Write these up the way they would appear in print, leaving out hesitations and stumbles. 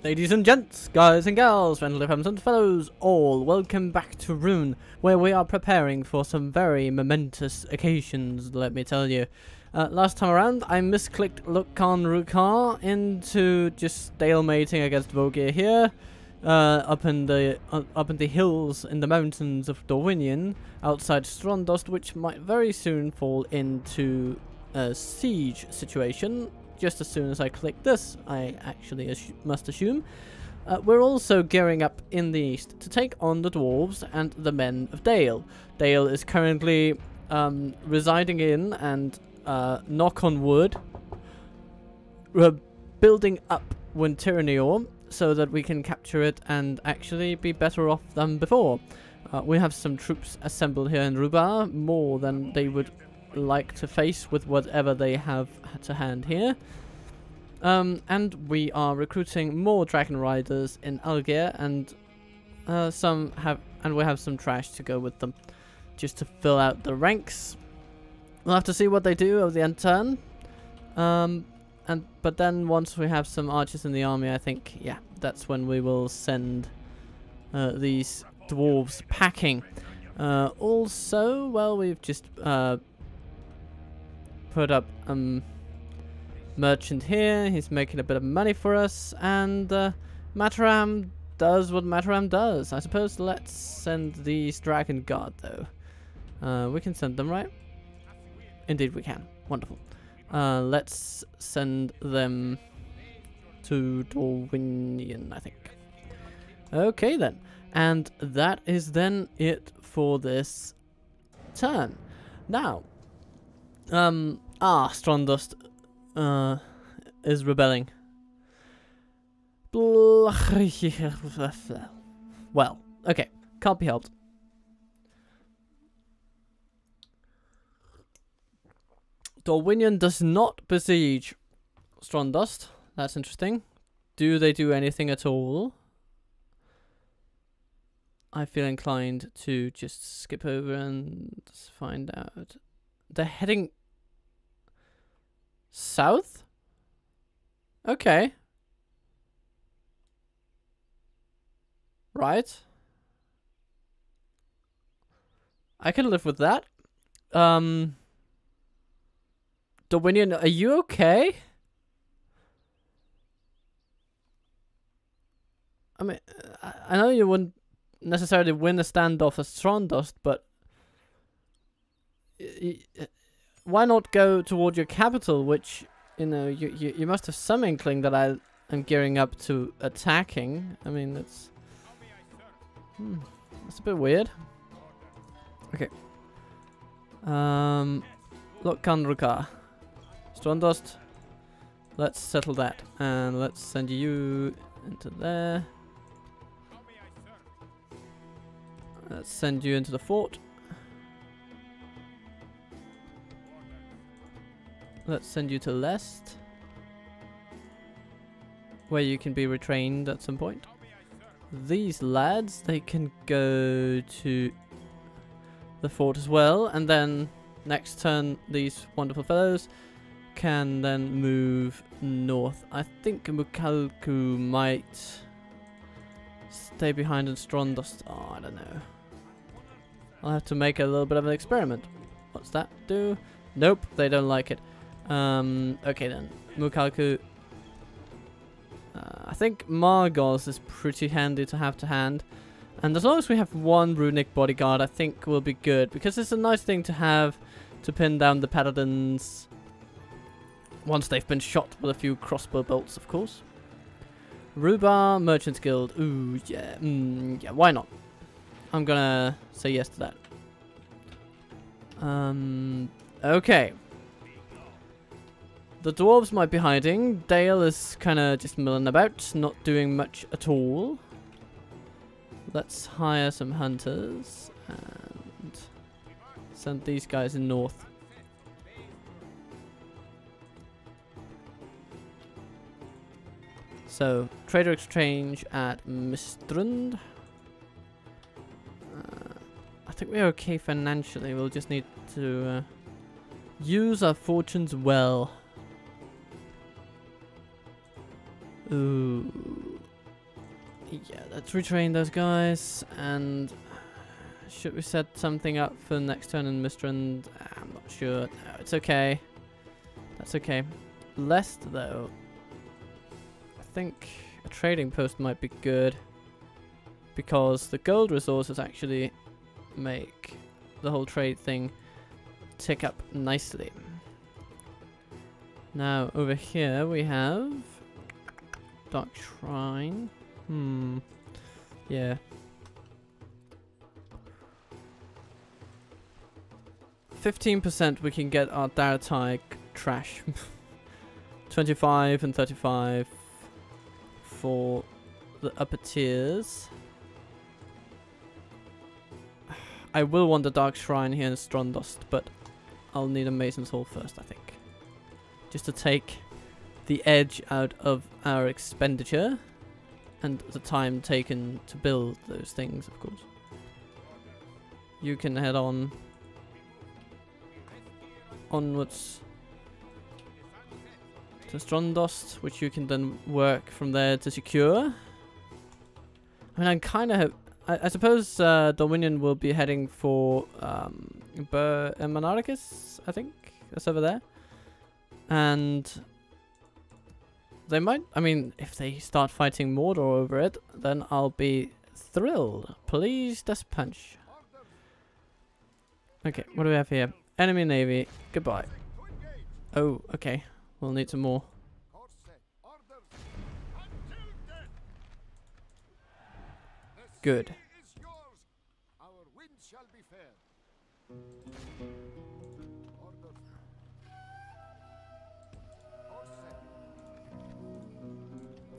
Ladies and gents, guys and gals, friendly friends and fellows, all welcome back to Rhun, where we are preparing for some very momentous occasions, let me tell you. Last time around, I misclicked Lukkan Rukar into just stalemating against Vogear here, up in the hills in the mountains of Dorwinion, outside Strondost, which might very soon fall into a siege situation. Just as soon as I click this, I actually must assume. We're also gearing up in the east to take on the dwarves and the men of Dale. Dale is currently residing in and, knock on wood, building up Winternior so that we can capture it and actually be better off than before. We have some troops assembled here in Ruba, more than they would like to face with whatever they have to hand here. And we are recruiting more dragon riders in Algier, and we have some trash to go with them, just to fill out the ranks. We'll have to see what they do over the end turn. But then once we have some archers in the army, I think, yeah, that's when we will send these dwarves packing. Also, well, we've just put up merchant here. He's making a bit of money for us, and Mataram does what Mataram does. I suppose let's send these dragon guard though. We can send them, right? Indeed we can. Wonderful. Let's send them to Dorwinion, I think. Okay then. And that is then it for this turn. Now, Strondost is rebelling. Well, okay, can't be helped. Dorwinion does not besiege Strondost. That's interesting. Do they do anything at all? I feel inclined to just skip over and find out. They're heading south? Okay. Right. I can live with that. Dorwinion, are you okay? I mean, I know you wouldn't necessarily win a standoff as Strondost, but why not go toward your capital, which, you know, you must have some inkling that I am gearing up to attacking. I mean, that's a bit weird. Okay. Look, Kanruka. Strondost. Let's settle that. And let's send you into there. Let's send you into the fort. Let's send you to Lest, where you can be retrained at some point. These lads, they can go to the fort as well, and then next turn these wonderful fellows can then move north. I think Mukalku might stay behind in Strondost. Oh, I don't know. I'll have to make a little bit of an experiment. What's that do? Nope, they don't like it. Okay then, Mukalku. I think Margos is pretty handy to have to hand. And as long as we have one runic bodyguard, I think we'll be good. Because it's a nice thing to have to pin down the paladins once they've been shot with a few crossbow bolts, of course. Rubar Merchants Guild. Ooh, yeah. Yeah, why not? I'm gonna say yes to that. Okay. The dwarves might be hiding. Dale is kind of just milling about, not doing much at all. Let's hire some hunters and send these guys in north. So, trader exchange at Mistrund. I think we're okay financially. We'll just need to use our fortunes well. Ooh. Yeah, let's retrain those guys. And should we set something up for next turn in Mistrand? I'm not sure. No, it's okay. That's okay. Lest though, I think a trading post might be good because the gold resources actually make the whole trade thing tick up nicely. Now over here we have Dark Shrine. Yeah. 15% we can get our Daratai trash. 25 and 35 for the upper tiers. I will want the Dark Shrine here in Strondost, but I'll need a Mason's Hall first, I think. Just to take the edge out of our expenditure and the time taken to build those things, of course. You can head on onwards to Strondost, which you can then work from there to secure. I mean, I kind of hope... I suppose Dorwinion will be heading for Monarchus, I think. That's over there. And they might... I mean, if they start fighting Mordor over it, then I'll be thrilled. Please, just punch. Okay, what do we have here? Enemy navy. Goodbye. Oh, okay. We'll need some more. Good.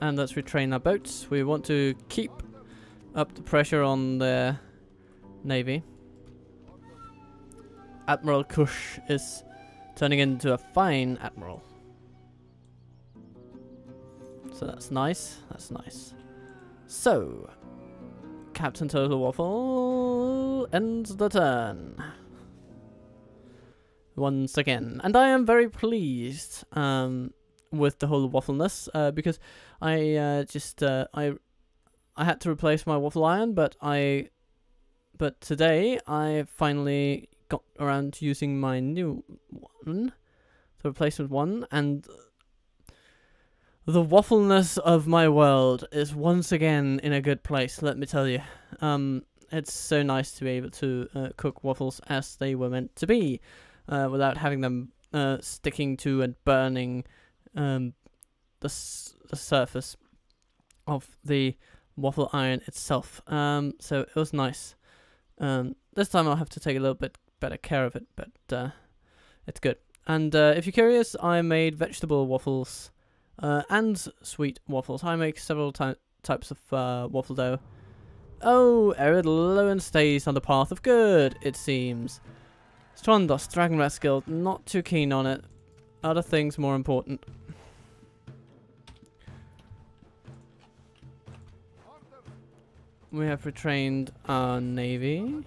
And let's retrain our boats. We want to keep up the pressure on the navy. Admiral Kush is turning into a fine admiral. So that's nice. That's nice. So, Captain Total Waffle ends the turn. Once again. And I am very pleased with the whole waffleness because I I had to replace my waffle iron, but today I finally got around to using my new one, the replacement one, and the waffleness of my world is once again in a good place, let me tell you. It's so nice to be able to cook waffles as they were meant to be, without having them sticking to and burning the surface of the waffle iron itself. So it was nice. This time I'll have to take a little bit better care of it, but it's good. And if you're curious, I made vegetable waffles and sweet waffles. I make several types of waffle dough. Oh, Erid Lowen stays on the path of good, it seems. Strondost, Dragon Rat Guild, not too keen on it. Other things more important. We have retrained our navy.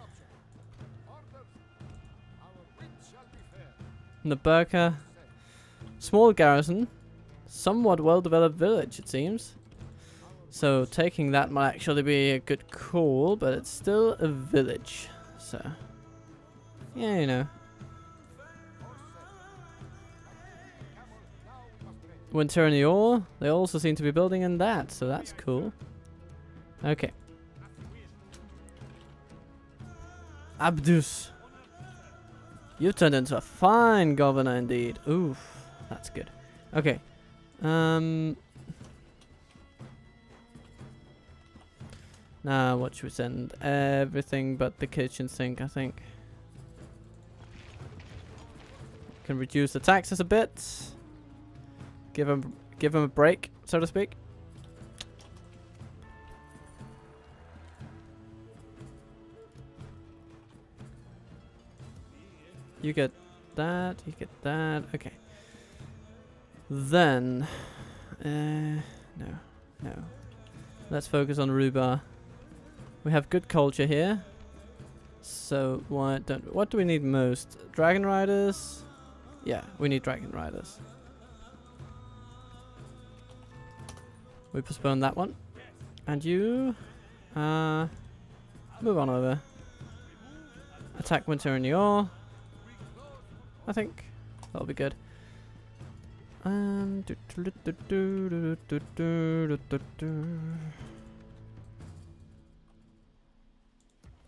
Naburka, small garrison, somewhat well-developed village, it seems. So taking that might actually be a good call, but it's still a village. So, yeah, you know. Winter in the Ore, they also seem to be building in that, so that's cool. Okay. Abdus. You've turned into a fine governor indeed. Oof, that's good. Okay. Now, what should we send? Everything but the kitchen sink, I think. Can reduce the taxes a bit. Give him a break, so to speak. You get that, you get that, okay. Then, no. Let's focus on Rhubarb. We have good culture here. So what do we need most? Dragon Riders? Yeah, we need Dragon Riders. We postpone that one. And you, move on over. Attack Winter in your. I think that'll be good.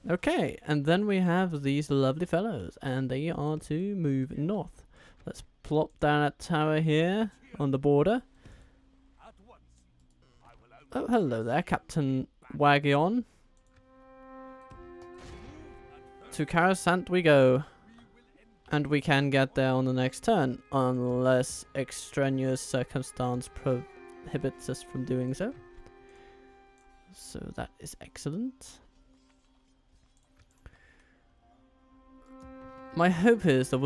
Okay, and then we have these lovely fellows, and they are to move north. Let's plop down a tower here on the border. Oh, hello there, Captain Wagion. To Coruscant we go. And we can get there on the next turn, unless extraneous circumstance prohibits us from doing so. So that is excellent. My hope is that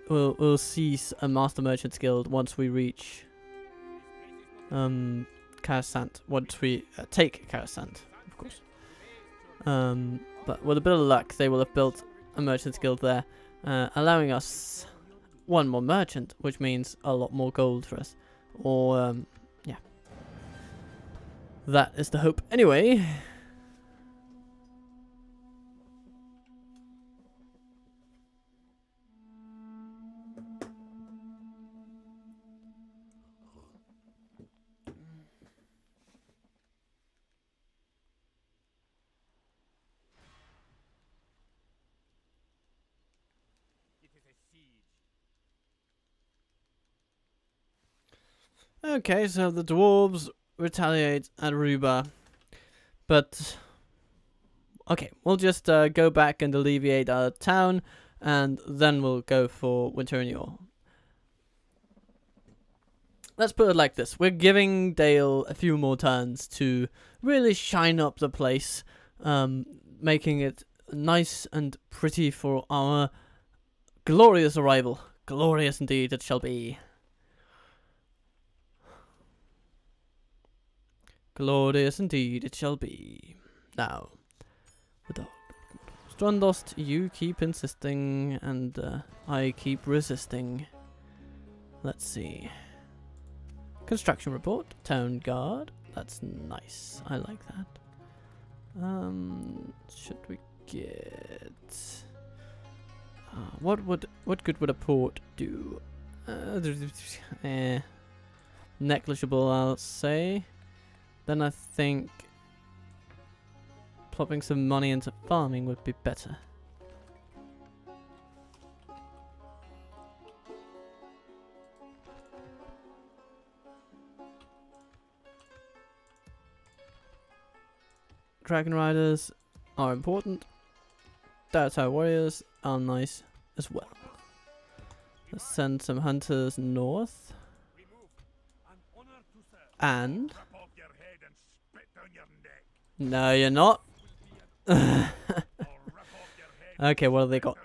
we'll cease a Master Merchant's Guild once we reach Coruscant. Once we take Coruscant, of course. But with a bit of luck, they will have built a Merchant's Guild there. Allowing us one more merchant, which means a lot more gold for us. Or, yeah. That is the hope. Anyway. Okay, so the dwarves retaliate at Aruba, but okay, we'll just go back and alleviate our town, and then we'll go for Winternior. Let's put it like this: we're giving Dale a few more turns to really shine up the place, making it nice and pretty for our glorious arrival. Glorious indeed it shall be. Glorious indeed it shall be. Now, the dog. Strandost, you keep insisting, and I keep resisting. Let's see. Construction report. Town guard. That's nice. I like that. Should we get? What good would a port do? Negligible, I'll say. Then I think plopping some money into farming would be better. Dragon Riders are important. Data warriors are nice as well. Let's send some hunters north. And no, you're not. Okay, what have they got?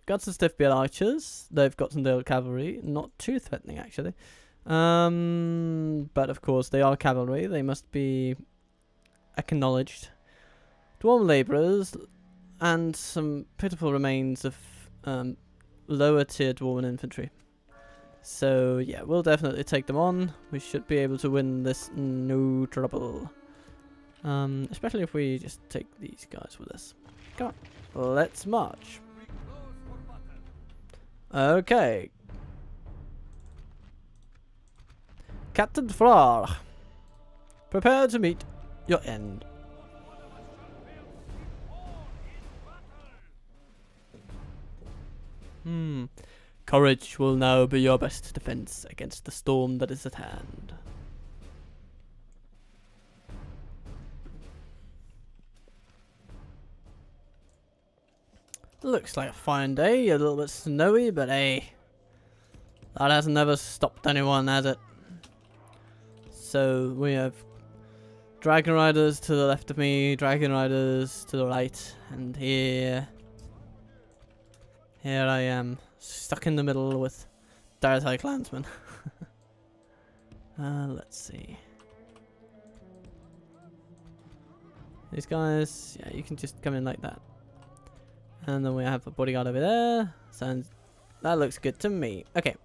Got some stiff-beard archers. They've got some Dale cavalry. Not too threatening, actually. But of course, they are cavalry. They must be acknowledged. Dwarven labourers and some pitiful remains of lower-tier Dwarven infantry. So yeah, we'll definitely take them on. We should be able to win this no trouble. Especially if we just take these guys with us. Come on, let's march. Okay. Captain Frar, prepare to meet your end. Courage will now be your best defense against the storm that is at hand. Looks like a fine day, a little bit snowy, but hey, that has never stopped anyone, has it? So we have Dragon Riders to the left of me, Dragon Riders to the right, and here I am, stuck in the middle with Daratai clansmen. Let's see. These guys, yeah, you can just come in like that. And then we have a bodyguard over there. Sounds, that looks good to me. Okay.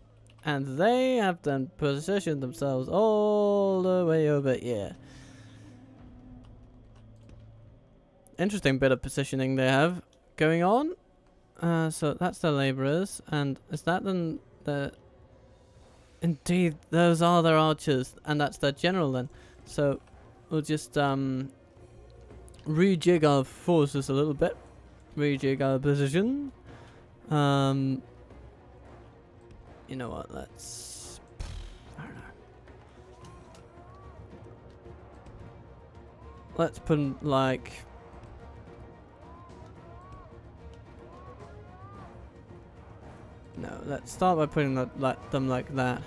And they have then positioned themselves all the way over here. interesting bit of positioning they have going on. So that's the laborers, and is that then the... Indeed, those are their archers, and that's their general then. So we'll just rejig our forces a little bit. Rejig our position. You know what, let's... I don't know. Let's put like... No, let's start by putting them like that.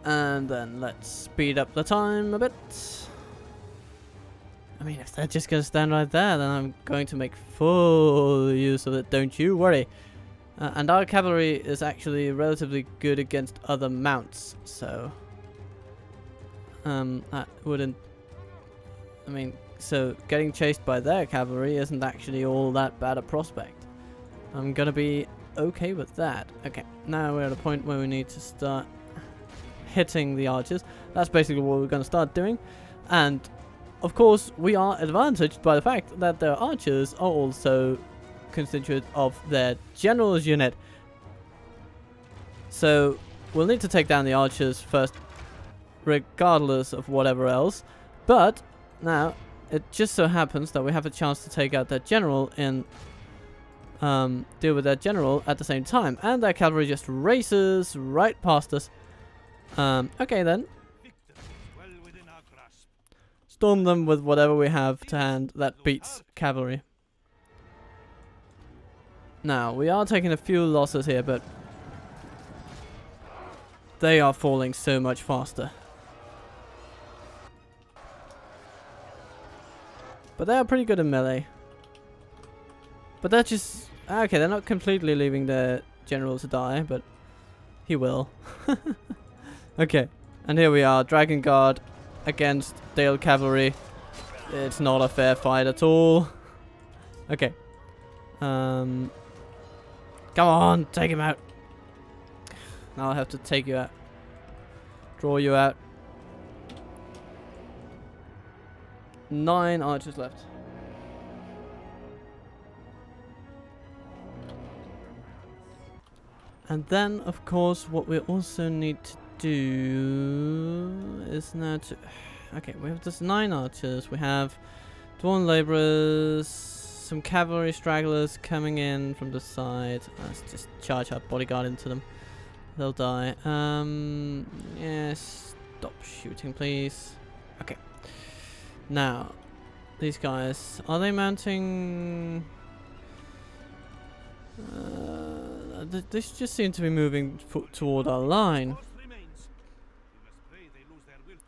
And then let's speed up the time a bit. I mean, if they're just going to stand right there, then I'm going to make full use of it, don't you worry. And our cavalry is actually relatively good against other mounts, so... that wouldn't... I mean, so getting chased by their cavalry isn't actually all that bad a prospect. I'm gonna be okay with that. Okay, now we're at a point where we need to start hitting the archers. That's basically what we're gonna start doing. And, of course, we are advantaged by the fact that their archers are also constituent of their general's unit. So, we'll need to take down the archers first, regardless of whatever else. But, now, it just so happens that we have a chance to take out their general in... deal with their general at the same time, and their cavalry just races right past us. Okay then. Storm them with whatever we have to hand that beats cavalry. Now, we are taking a few losses here, but they are falling so much faster. But they are pretty good in melee. But they're just... Okay, they're not completely leaving their general to die, but he will. Okay, and here we are, Dragon Guard against Dale Cavalry. It's not a fair fight at all. Okay. Come on, take him out. Now I have to take you out. Draw you out. 9 archers left. And then, of course, what we also need to do is now to... Okay, we have just 9 archers. We have Dwarven laborers, some cavalry stragglers coming in from the side. Let's just charge our bodyguard into them. They'll die. Yes, stop shooting, please. Okay. Now, these guys, are they mounting... They just seem to be moving toward our line.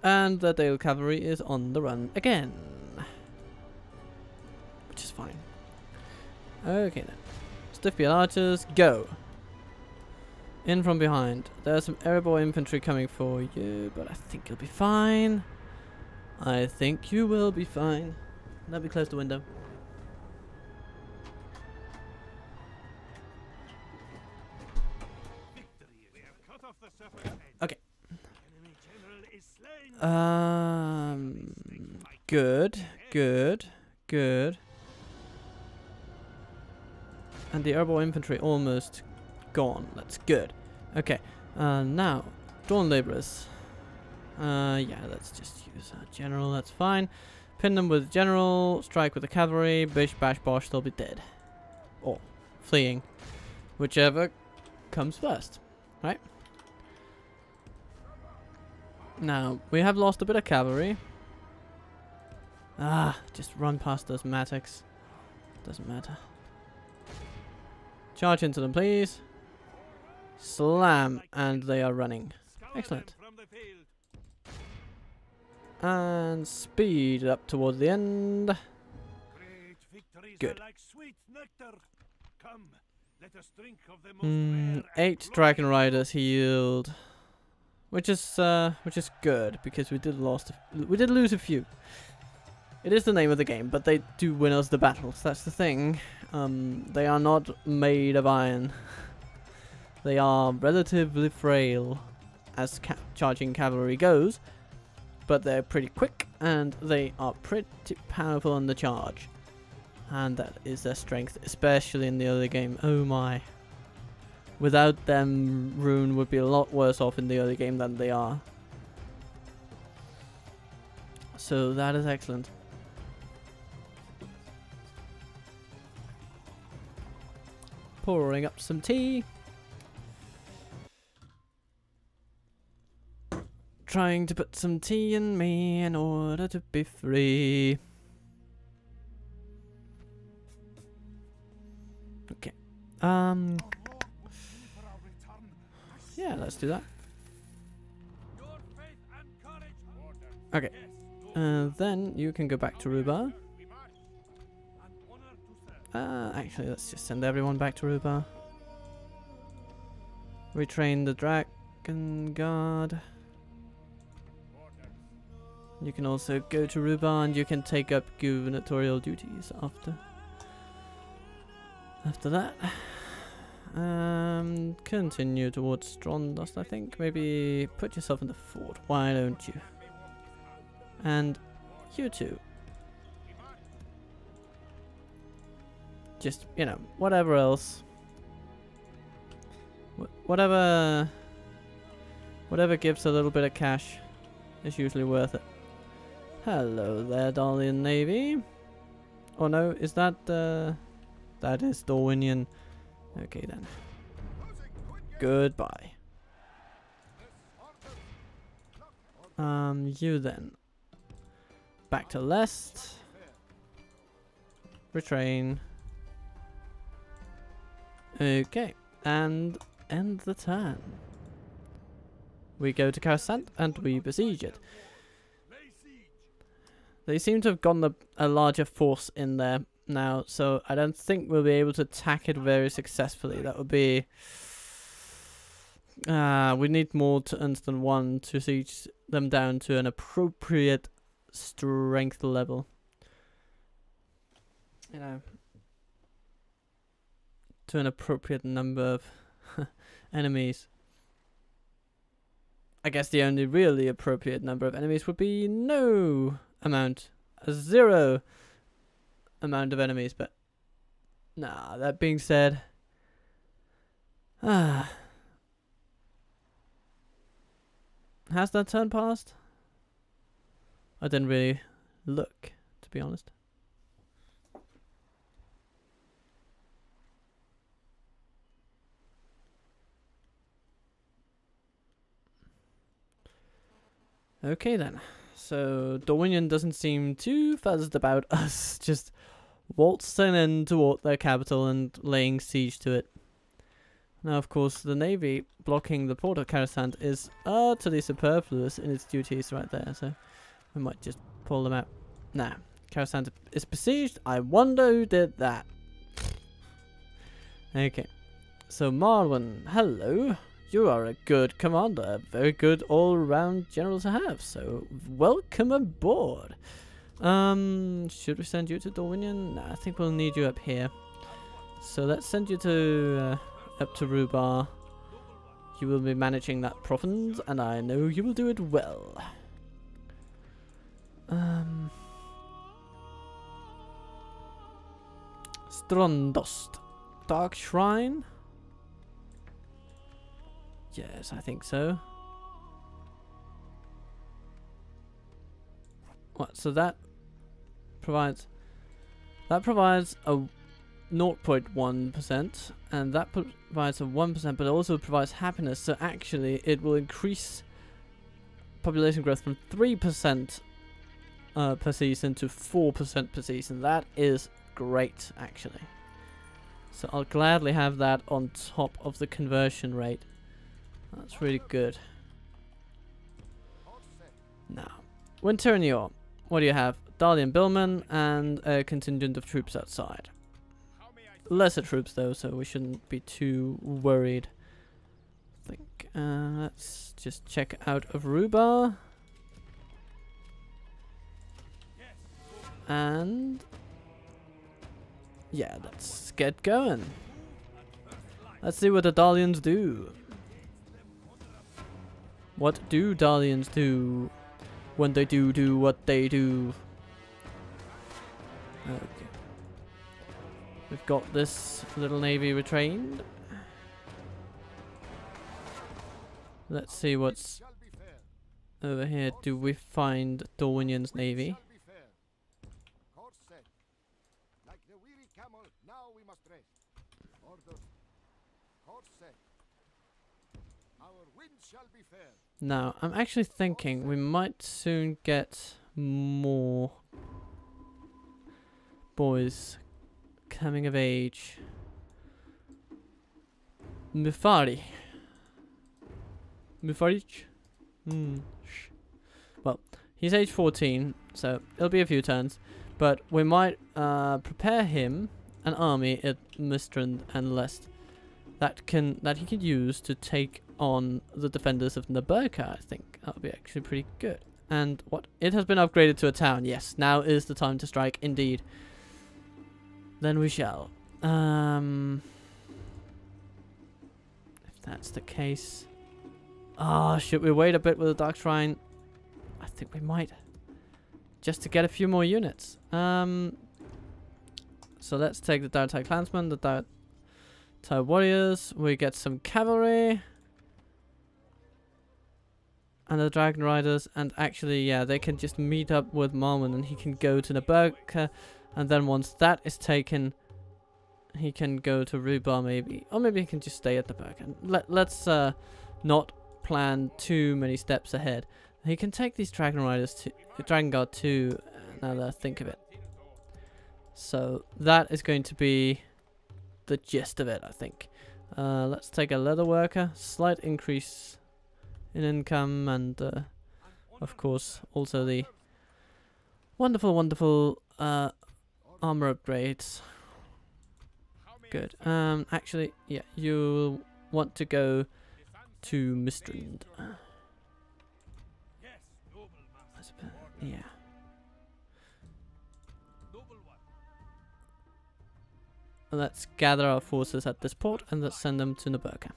And the Dale Cavalry is on the run again. Which is fine. Okay then. Stiff-beard archers, go. In from behind. There's some airborne infantry coming for you, but I think you'll be fine. I think you will be fine. Let me close the window. Okay. Good. And the airborne infantry almost gone. That's good. Okay. Now, Dawn laborers. Yeah, let's just use our general. That's fine. Pin them with general. Strike with the cavalry. Bish, bash, bosh. They'll be dead. Or fleeing. Whichever comes first. Right? Now, we have lost a bit of cavalry. Just run past those Matics. Doesn't matter. Charge into them, please. Slam, and they are running. Excellent. And speed up towards the end. Good. 8 Dragon Riders healed. Which is good, because we did lose a few. It is the name of the game, but they do win us the battles. That's the thing. They are not made of iron. They are relatively frail, as charging cavalry goes, but they're pretty quick and they are pretty powerful on the charge. And that is their strength, especially in the early game. Oh my. Without them, Rhun would be a lot worse off in the early game than they are. So that is excellent. Pouring up some tea. Trying to put some tea in me in order to be free. Okay. Yeah, let's do that. Okay. Then you can go back to Ruba. Actually, let's just send everyone back to Ruba. Retrain the Dragon Guard. You can also go to Ruba and you can take up gubernatorial duties after that. Continue towards Strondust, I think. Maybe put yourself in the fort. Why don't you? And you two. Just, you know, whatever else. Whatever gives a little bit of cash is usually worth it. Hello there, Darlian Navy. Oh no, is that that is Dorwinion. Okay then. Goodbye. You then. Back to Lest. Retrain. Okay, and end the turn. We go to Coruscant and we besiege it. They seem to have gotten a larger force in there now, so I don't think we'll be able to attack it very successfully. That would be... we need more turns than one to siege them down to an appropriate strength level. You know, to an appropriate number of enemies. I guess the only really appropriate number of enemies would be a zero amount of enemies, but nah, that being said, has that turn passed? I didn't really look, to be honest. Okay then, so Dorwinion doesn't seem too fuzzed about us just waltzing in toward their capital and laying siege to it. Now of course the navy blocking the port of Coruscant is utterly superfluous in its duties right there, so we might just pull them out. Nah, Coruscant is besieged. I wonder who did that. Okay, so Marwan, hello. You are a good commander, a very good all-round general to have, so welcome aboard. Should we send you to Dorwinion? Nah, I think we'll need you up here. So let's send you to up to Rubar. You will be managing that province, and I know you will do it well. Strondust. Dark Shrine? Yes, I think so. What? So that provides a 0.1%, and that provides a 1%, but it also provides happiness. So actually, it will increase population growth from 3% per season to 4% per season. That is great, actually. So I'll gladly have that on top of the conversion rate. That's really good. Now, Winternior. What do you have? Darlian Billman and a contingent of troops outside. Lesser troops though, so we shouldn't be too worried. I think. Let's just check out of Ruba. And yeah, let's get going. Let's see what the Darlians do. What do Darlians do? when they do what they do. Okay. We've got this little navy retrained. Let's see what's over here. Do we find Dorwinion's navy? Now, I'm actually thinking we might soon get more boys coming of age. Mufari. Mufarich? Well, he's age 14, so it'll be a few turns. But we might prepare him an army at Mistrand and Lest that he could use to take on the defenders of Naburka. I think that would be actually pretty good. And what? It has been upgraded to a town. Yes, now is the time to strike, indeed. Then we shall. If that's the case. Ah, should we wait a bit with the Dark Shrine? I think we might. Just to get a few more units. So let's take the Dartai Clansmen, the Dartai Warriors. We get some cavalry. And the Dragon Riders. And actually, yeah, they can just meet up with Marwyn and he can go to Naburka. And then once that is taken, he can go to Rubar maybe. Or maybe he can just stay at Naburka. Let's not plan too many steps ahead. He can take these Dragon Riders to Dragon Guard too, now that I think of it. So that is going to be the gist of it, I think. Let's take a leather worker, slight increase in income, and of course also the wonderful armor upgrades. Good. Actually, yeah, you'll want to go to Mistrand. Yeah. Let's gather our forces at this port and let's send them to Naburka.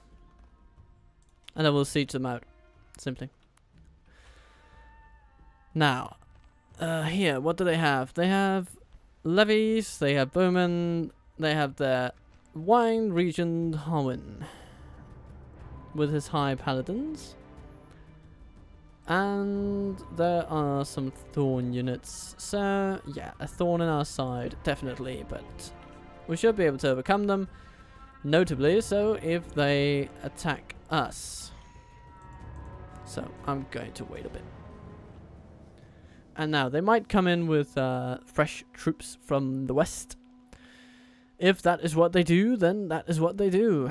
And then we'll siege them out. Simply. Now, here, what do they have? They have levies, they have bowmen, they have their wine regent Harwin with his high paladins. And there are some thorn units. So, yeah, a thorn in our side, definitely, but we should be able to overcome them. Notably, so if they attack us. So, I'm going to wait a bit. And now, they might come in with fresh troops from the west. If that is what they do, then that is what they do.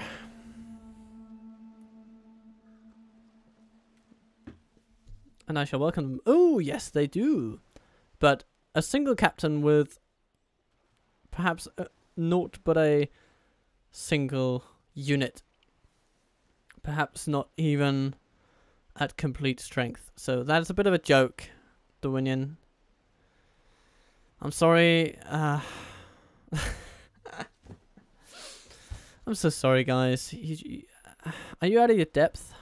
And I shall welcome them. Oh, yes, they do. But a single captain with perhaps naught but a single unit. Perhaps not even at complete strength. So that's a bit of a joke, Dorwinion. I'm sorry. I'm so sorry, guys. Are you out of your depth?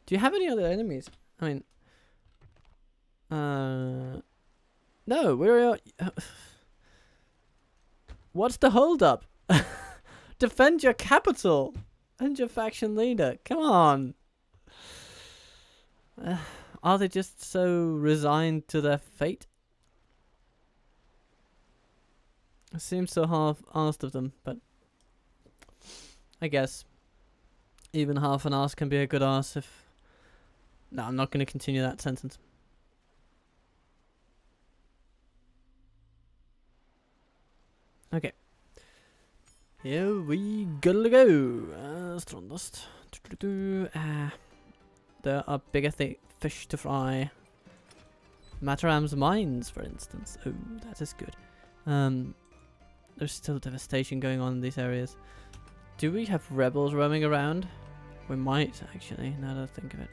Do you have any other enemies? I mean... no, we're... what's the hold up? Defend your capital and your faction leader. Come on. Are they just so resigned to their fate? It seems so half-arsed of them, but I guess even half an arse can be a good arse if... No, I'm not going to continue that sentence. Okay. Here we gotta go. Strongest. There are bigger fish to fry. Mataram's mines, for instance. Oh, that is good. There's still devastation going on in these areas. Do we have rebels roaming around? We might, actually, now that I think of it.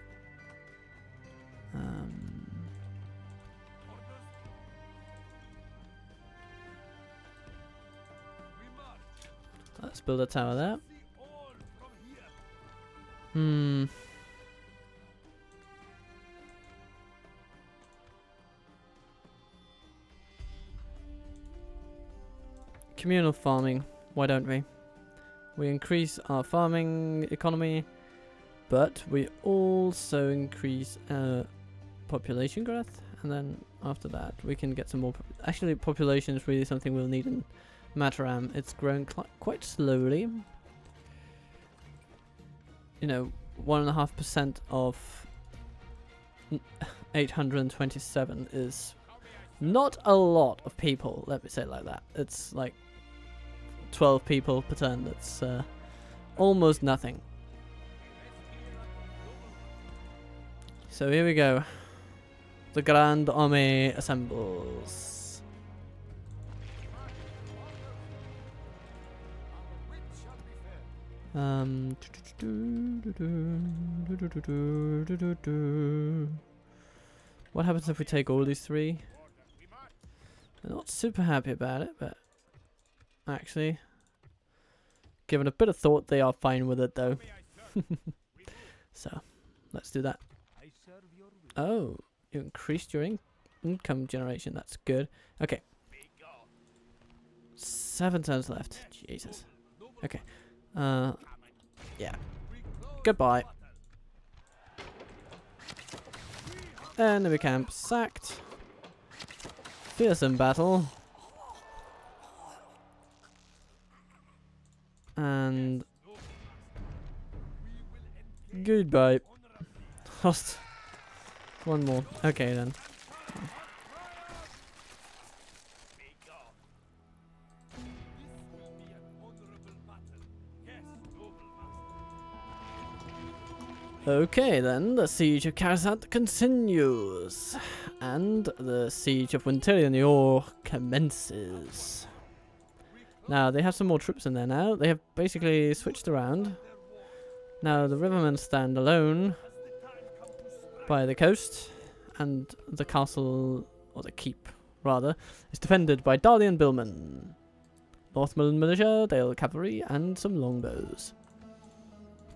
Let's build a tower there. communal farming. Why don't we? We increase our farming economy, but we also increase population growth, and then after that we can get some more. Actually, population is really something we'll need in Mataram. It's growing quite slowly. You know, 1.5% of 827 is not a lot of people, let me say it like that. It's like 12 people per turn. That's almost nothing. So here we go. The Grand Army assembles. What happens if we take all these three? I'm not super happy about it, but actually, given a bit of thought, they are fine with it though. So, let's do that. Oh, you increased your income generation. That's good. Okay. 7 turns left. Jesus. Okay. Yeah. Goodbye. Enemy camp sacked. Fearsome battle. And goodbye. Lost one more. Okay then. Okay then, the siege of Karasat continues, and the siege of Winterior commences. Now, they have some more troops in there now. They have basically switched around. Now, the rivermen stand alone by the coast, and the castle, or the keep, rather, is defended by Darlian billmen, Northumberland militia, Dale cavalry, and some longbows.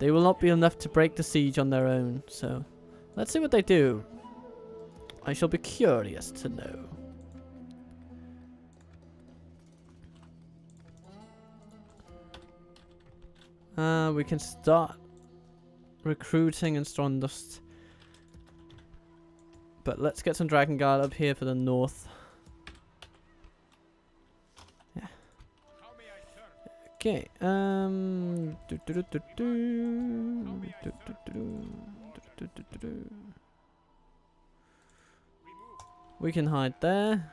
They will not be enough to break the siege on their own, so let's see what they do. I shall be curious to know. We can start recruiting in Strondust. But let's get some Dragon Guard up here for the north. Yeah. Okay. We can hide there.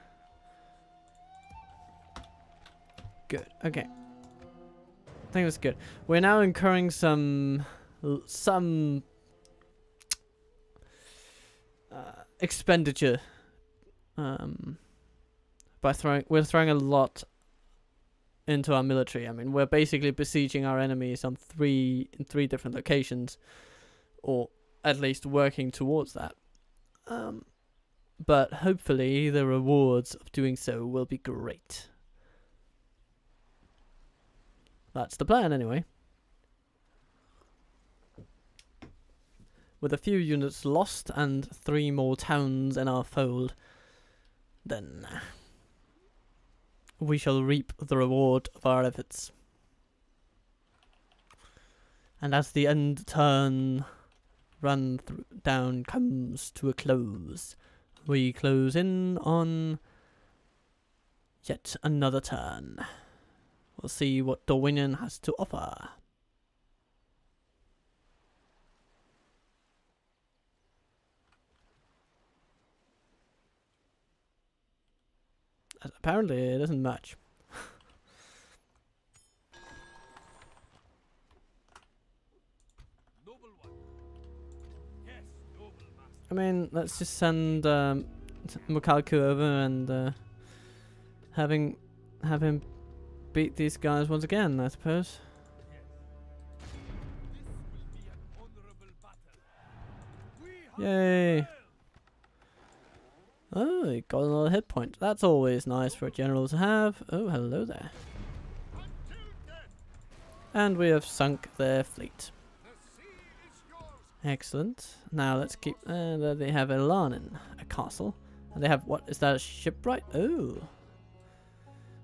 Good. Okay. I think that's good. We're now incurring some expenditure by we're throwing a lot into our military. I mean, we're basically besieging our enemies on in three different locations, or at least working towards that. But hopefully the rewards of doing so will be great. That's the plan anyway. With a few units lost and 3 more towns in our fold, then we shall reap the reward of our efforts. And as the end turn down comes to a close, we close in on yet another turn. We'll see what Dorwinion has to offer. Apparently it isn't much. I mean, let's just send Mukalku over and have him beat these guys once again, I suppose. Yay! Oh, he got another hit point. That's always nice for a general to have. Oh, hello there. And we have sunk their fleet. Excellent. Now let's keep... there they have Elanin, a castle. And they have... what? Is that a shipwright? Oh.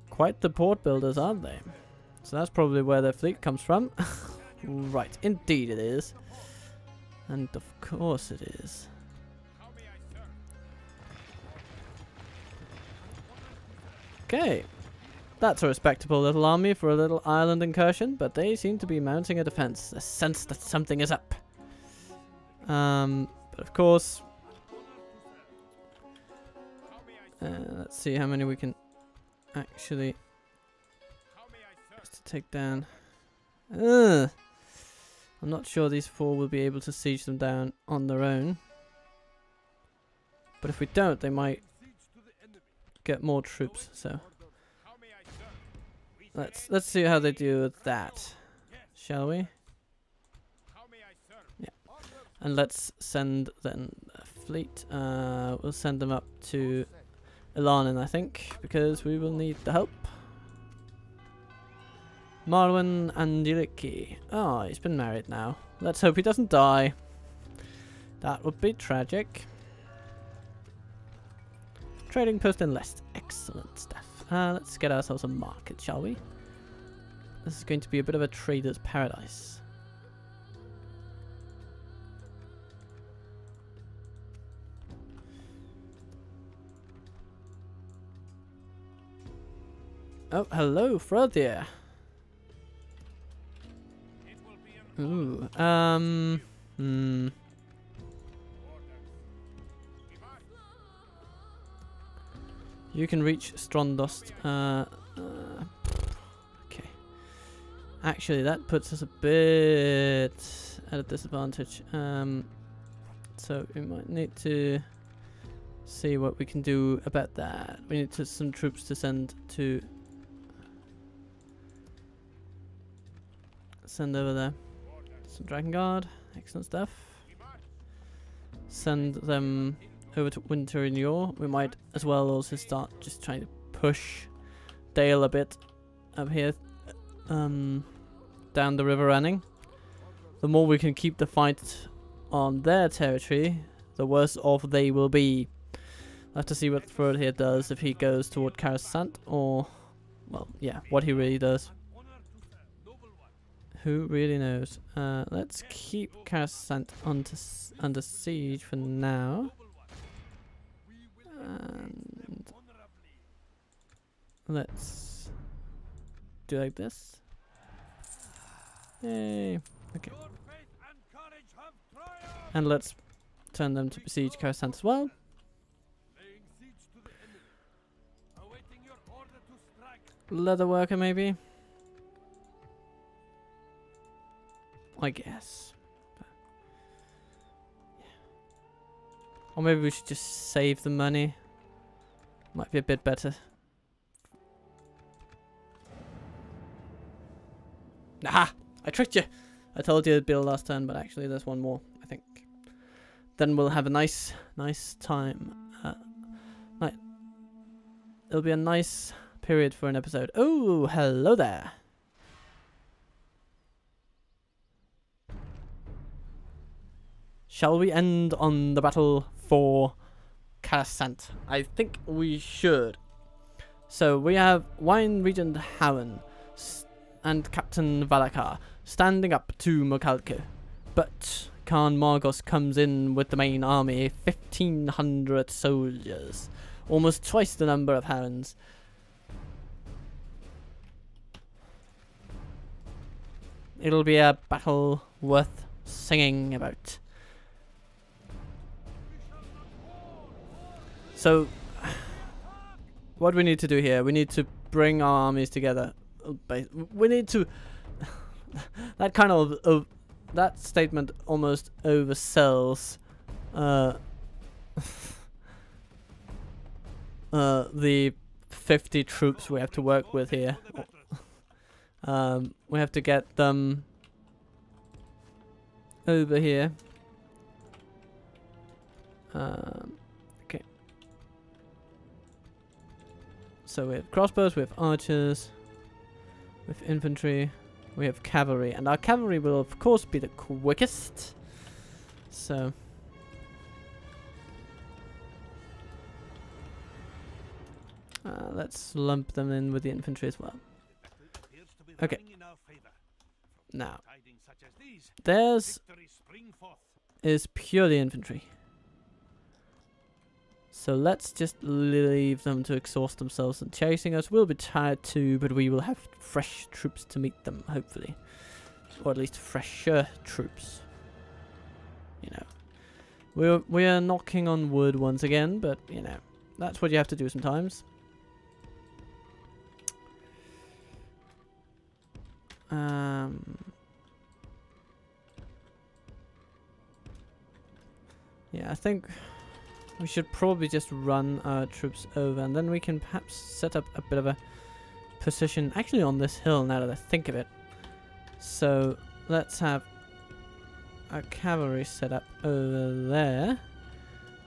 quite the port builders, aren't they? So that's probably where their fleet comes from. Right, indeed it is. And of course it is. Okay. That's a respectable little army for a little island incursion, but they seem to be mounting a defense. A sense that something is up. But of course... let's see how many we can actually... just to take down. I'm not sure these 4 will be able to siege them down on their own. But if we don't, they might get more troops, so... Let's see how they do with that, shall we? Yeah, and let's send then a fleet. We'll send them up to Ilanin, I think, because we will need the help. Marwin Angeliki. Oh, he's been married now. Let's hope he doesn't die. That would be tragic. Trading post in Lest. Excellent stuff. Let's get ourselves a market, shall we? This is going to be a bit of a trader's paradise. Oh, hello, Frothier. Ooh, You can reach Strondost. Okay. Actually, that puts us a bit at a disadvantage. So we might need to see what we can do about that. We need some troops to send to... send over there. Some Dragon Guard. Excellent stuff. Send them over to Winter in Yor. We might as well also start just trying to push Dale a bit up here, down the River Running. The more we can keep the fight on their territory, the worse off they will be. I'll have to see what Frode here does, if he goes toward Karasant or, well, yeah, what he really does. Who really knows? Let's keep Karasant under siege for now. And let's do like this. Yay. Okay. And let's turn them to besiege Karasant as well. Leather worker maybe? I guess. But, yeah. Or maybe we should just save the money. Might be a bit better. Aha! I tricked you! I told you it'd be the last turn, but actually there's one more, I think. Then we'll have a nice time. It'll be a nice period for an episode. Oh, hello there! Shall we end on the battle for Karasant? I think we should. So we have Wine Regent Hauen and Captain Valakar standing up to Mokalke. But Khan Margos comes in with the main army, 1,500 soldiers. Almost twice the number of Hauen's. It'll be a battle worth singing about. So, what we need to do here, we need to bring our armies together. We need to... that kind of... that statement almost oversells the 50 troops we have to work with here. We have to get them over here. Okay. So we have crossbows, we have archers, we have infantry, we have cavalry, and our cavalry will of course be the quickest. So Let's lump them in with the infantry as well. Okay. Now, theirs is purely infantry. So let's just leave them to exhaust themselves and chasing us. We'll be tired too, but we will have fresh troops to meet them, hopefully. Or at least fresher troops. You know. We're knocking on wood once again, but, you know, that's what you have to do sometimes. Yeah, I think we should probably just run our troops over, and then we can perhaps set up a bit of a position actually on this hill now that I think of it. So let's have our cavalry set up over there.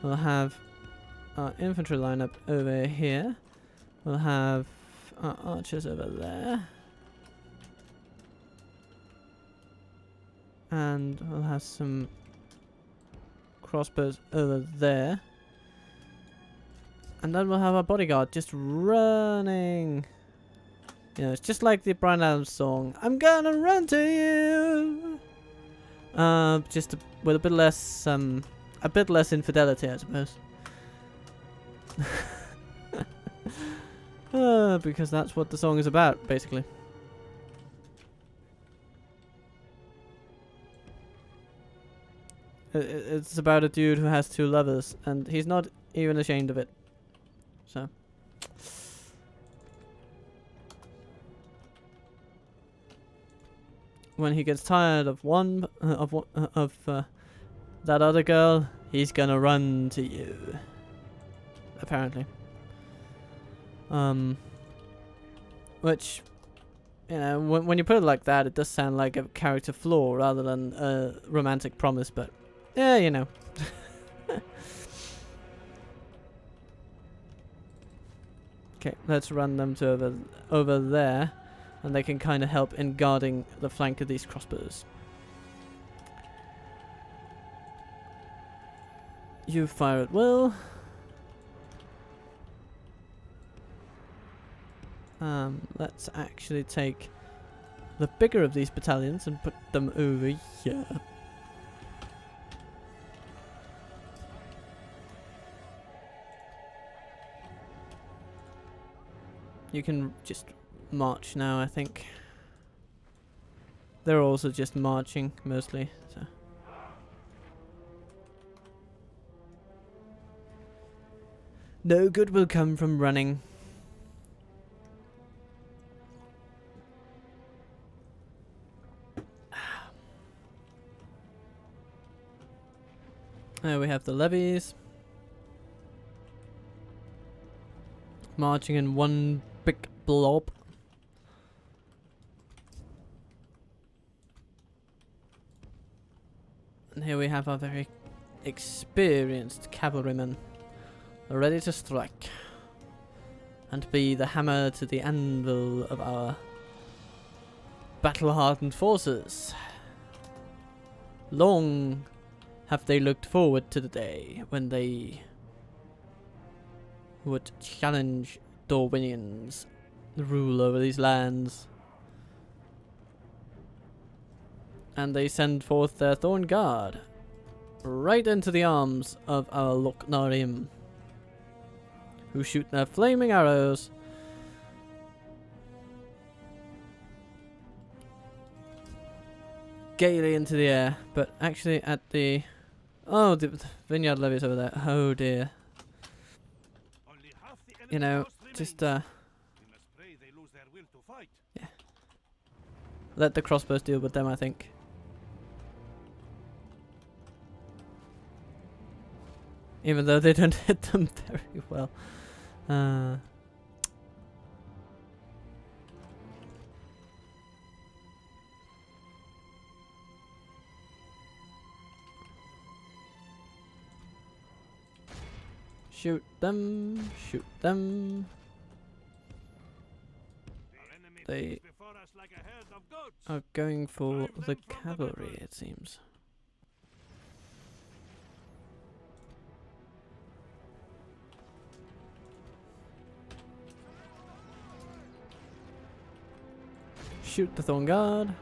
We'll have our infantry line up over here. We'll have our archers over there. And we'll have some crossbows over there. And then we'll have our bodyguard just running. You know, it's just like the Bryan Adams song, I'm gonna run to you. Just with a bit less infidelity, I suppose. Because that's what the song is about, basically. It's about a dude who has two lovers, and he's not even ashamed of it. So. When he gets tired of that other girl, he's gonna run to you. Apparently. Which, you know, when you put it like that, it does sound like a character flaw rather than a romantic promise, but yeah, you know. Okay, let's run them to over there, and they can kind of help in guarding the flank of these crossbows. You fire at will. Let's actually take the bigger of these battalions and put them over here. You can just march now, I think. They're also just marching, mostly, so. No good will come from running. There we have the levies. Marching in one big blob. And here we have our very experienced cavalrymen, ready to strike and be the hammer to the anvil of our battle-hardened forces. Long have they looked forward to the day when they would challenge Dorwinions, the rule over these lands. And they send forth their Thorn Guard right into the arms of our Loknarim, who shoot their flaming arrows gaily into the air, but actually at the... Oh, the vineyard levies over there. Oh dear. You know, just yeah. Let the crossbows deal with them, I think. Even though they don't hit them very well. Shoot them, shoot them. They are going for the cavalry, it seems. Shoot the Thorn Guard.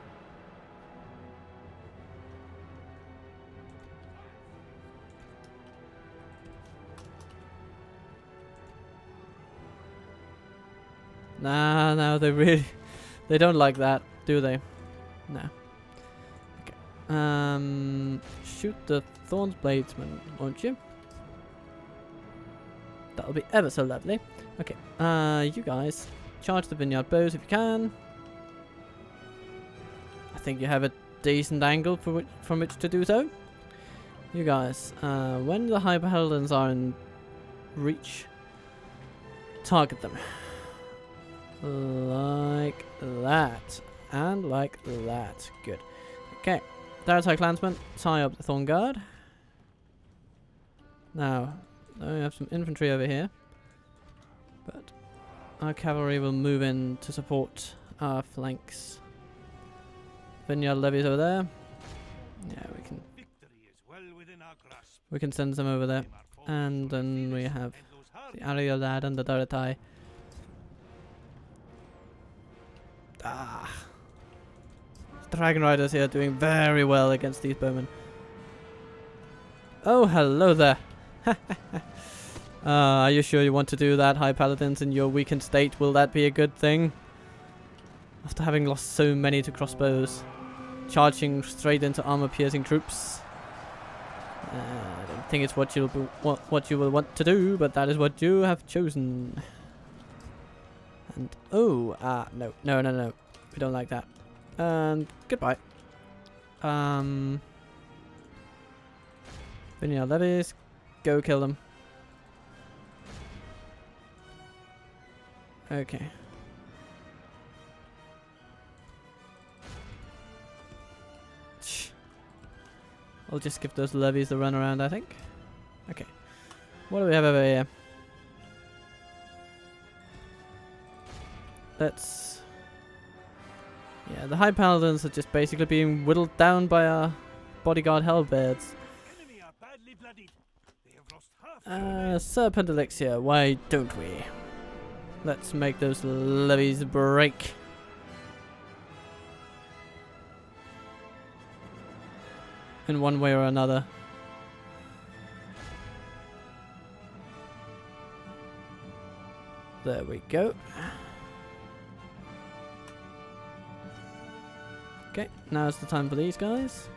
Nah, no, they don't like that, do they? No. Okay. Shoot the Thorn's Bladesman, won't you? That'll be ever so lovely. Okay, you guys, charge the Vineyard Bows if you can. I think you have a decent angle from which to do so. You guys, when the High Paladins are in reach, target them. Like that. And like that. Good. Okay. There's our clansmen. Tie up the Thorn Guard. Now, we have some infantry over here. But our cavalry will move in to support our flanks. Vineyard levies over there. Yeah, we can send them over there. And then we have the Ariolad and the Daratai. Dragon Riders here doing very well against these bowmen. Oh, hello there. Are you sure you want to do that, High Paladins, in your weakened state? Will that be a good thing? After having lost so many to crossbows, charging straight into armor-piercing troops. I don't think it's what you will want to do, but that is what you have chosen. And no, we don't like that. And goodbye. Vineyard levies, go kill them. Okay. I'll just give those levies the run around, I think. Okay. What do we have over here? Let's... Yeah, the High Paladins are just basically being whittled down by our bodyguard hellbeards. Serpent Elixir, why don't we? Let's make those levies break. In one way or another. There we go. Okay, now's the time for these guys.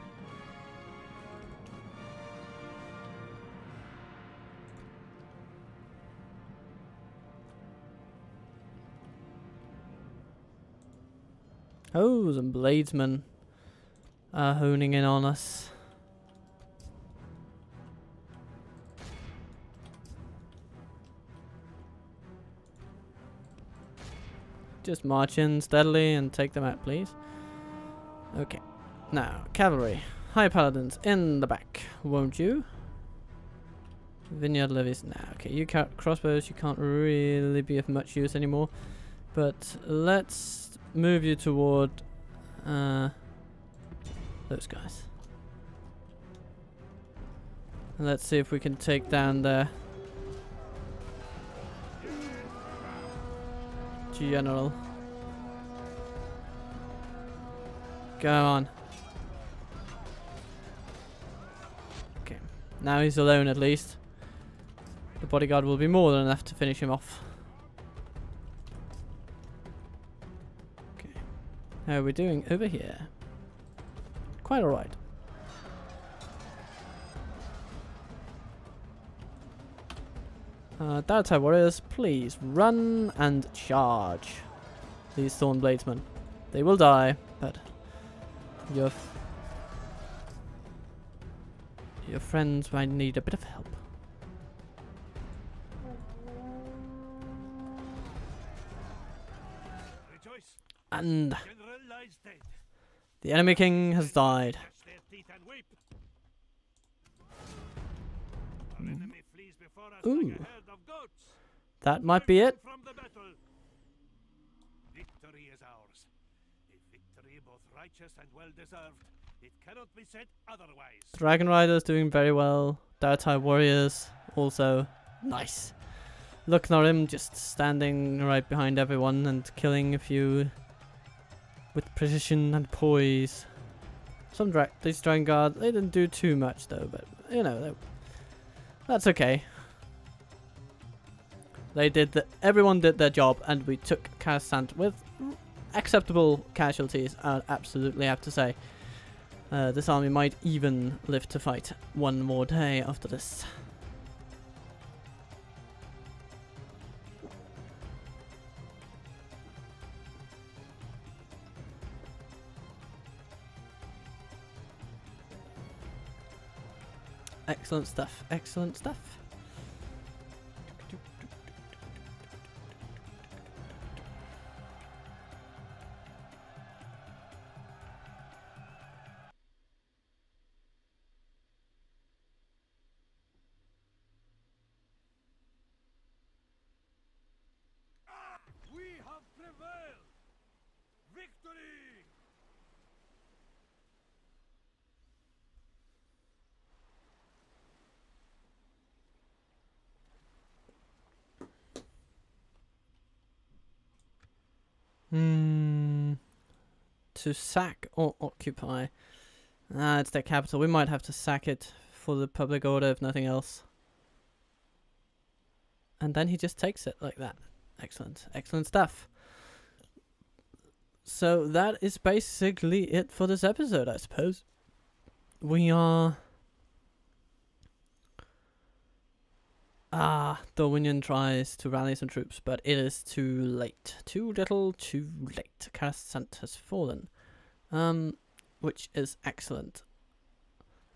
Oh, some bladesmen are honing in on us. Just march in steadily and take them out, please. Okay. Now, cavalry. High Paladins in the back, won't you? Vineyard levies. Nah, okay. You crossbows, you can't really be of much use anymore. But let's move you toward those guys. And let's see if we can take down their general. Go on. Okay. Now he's alone at least. The bodyguard will be more than enough to finish him off. Okay. How are we doing over here? Quite alright. Daratai warriors, please run and charge these Thorn Bladesmen. They will die, but your friends might need a bit of help. And the enemy king has died. Ooh. That might be it. Victory is ours. A victory both righteous and well deserved. It cannot be said otherwise. Dragon Riders doing very well. Daratai warriors also nice. Look at him just standing right behind everyone and killing a few with precision and poise. These Dragon Guard, they didn't do too much though, but you know, that's okay. Everyone did their job, and we took Coruscant with acceptable casualties, I absolutely have to say. This army might even live to fight one more day after this. Excellent stuff, excellent stuff. We have prevailed! Victory! To sack or occupy. It's their capital. We might have to sack it for the public order, if nothing else. And then he just takes it like that. Excellent. Excellent stuff. So that is basically it for this episode, I suppose. We are... Dorwinion tries to rally some troops, but it is too late. Too little, too late. Coruscant has fallen. Which is excellent.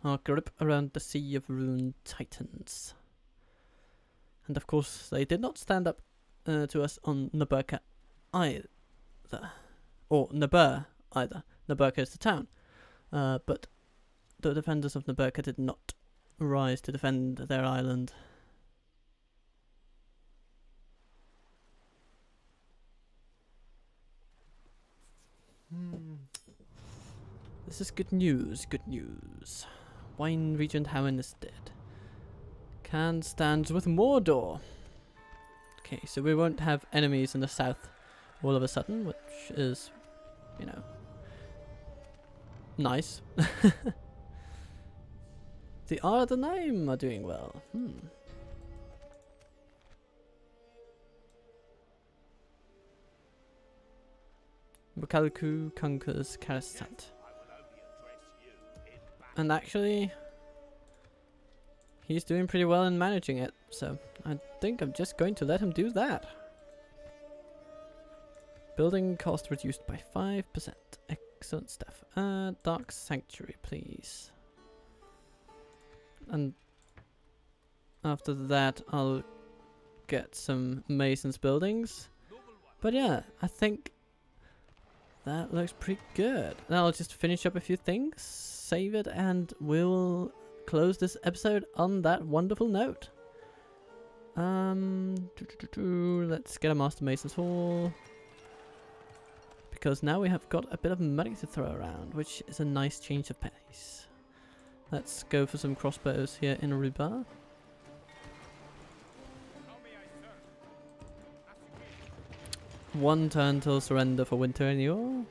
Our grip around the Sea of Rhun tightens. And of course, they did not stand up to us on Naburka either. Or Nabur either. Naburka is the town. But the defenders of Naburka did not rise to defend their island. This is good news, good news. Wine Regent Howen is dead. Khan stands with Mordor. Okay, so we won't have enemies in the south all of a sudden, which is, you know, nice. The Art of the Name are doing well. Galu conquers Coruscant. And actually, he's doing pretty well in managing it, so I think I'm just going to let him do that. Building cost reduced by 5%. Excellent stuff. Dark Sanctuary, please. And after that, I'll get some Mason's buildings. But yeah, I think that looks pretty good. Now I'll just finish up a few things, save it, and we'll close this episode on that wonderful note. Let's get a Master Mason's Hall. Because now we have got a bit of money to throw around, which is a nice change of pace. Let's go for some crossbows here in Aruba. One turn till surrender for Winter Renewal,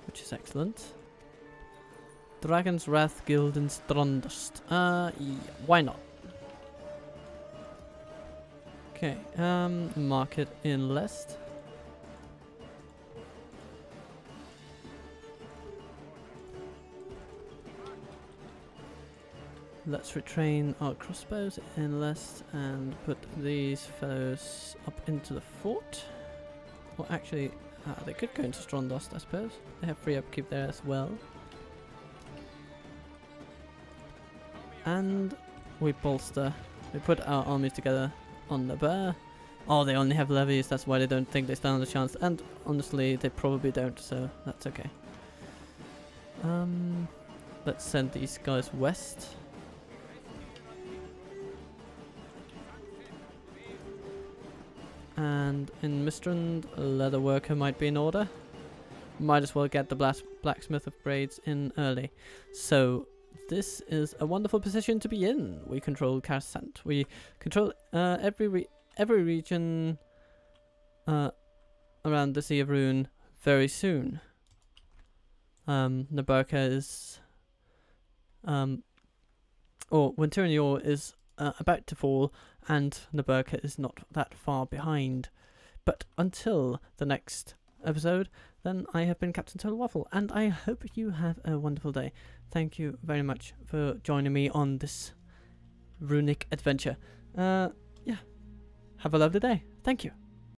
which is excellent. Dragon's Wrath Guild in Strondust. Yeah, why not? Okay, market in Lest. Let's retrain our crossbows in Lest and put these fellows up into the fort. Or actually, they could go into Strondust, I suppose. They have free upkeep there as well. And we bolster. We put our armies together on the bear. Oh, they only have levies, that's why they don't think they stand a chance. And honestly, they probably don't, so that's okay. Let's send these guys west. And in Mistrand, a leather worker might be in order. Might as well get the blacksmith upgrades in early. So this is a wonderful position to be in. We control Coruscant. We control every region around the Sea of Rhun very soon. Nabarka is, or Winternior is about to fall, and Nabarka is not that far behind. But until the next episode, then I have been Captain Total Waffle, and I hope you have a wonderful day. Thank you very much for joining me on this runic adventure. Yeah. Have a lovely day. Thank you.